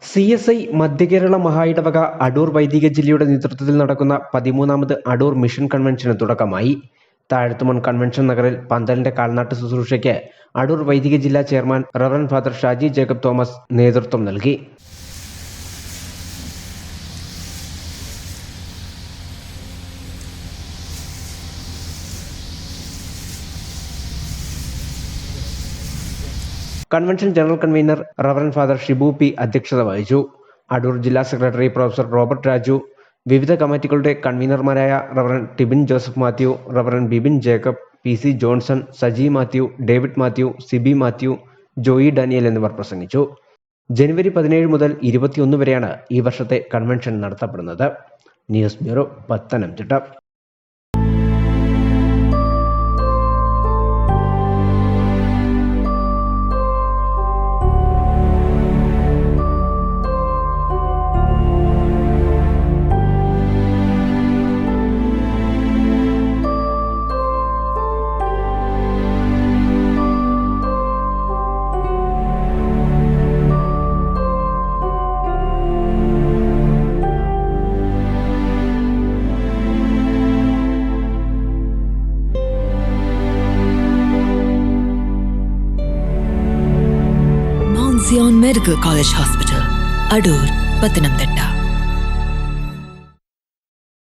CSI Madhya Kerala മഹായിടവക Adoor വൈദിക ജില്ലയുടെ നേതൃത്വത്തിൽ നടക്കുന്ന 13ാമത് അടൂർ മിഷൻ കൺവെൻഷന് തുടക്കമായി. താഴത്തുമൺ കൺവെൻഷൻ നഗറിൽ പന്തലിന്റെ കാൽനാട്ട് ശുശ്രൂഷയ്ക്ക് അടൂർ വൈദിക ജില്ലാ chairman reverend father Shaji Jacob Thomas നേതൃത്വം നൽകി. Convention general convener reverend father Shibu P അധ്യക്ഷത വഹിച്ചു. അടൂർ ജില്ലാ സെക്രട്ടറി പ്രൊഫസർ റോബർട്ട് രാജു, വിവിധ കമ്മിറ്റികളുടെ കൺവീനർമാരായ reverend Tibin Joseph Mathew, reverend Bibin Jacob, PC Johnson, Saji Mathew, David Mathew, Sibi Mathew, Joy Daniel എന്നിവർ പ്രസംഗിച്ചു. ജനുവരി 17 മുതൽ 21 വരെയാണ് ഈ വർഷത്തെ കൺവെൻഷൻ നടത്തപ്പെടുന്നത്. News bureau, Pathanamthitta. Zion Medical College Hospital, Adur, Pathanamthitta.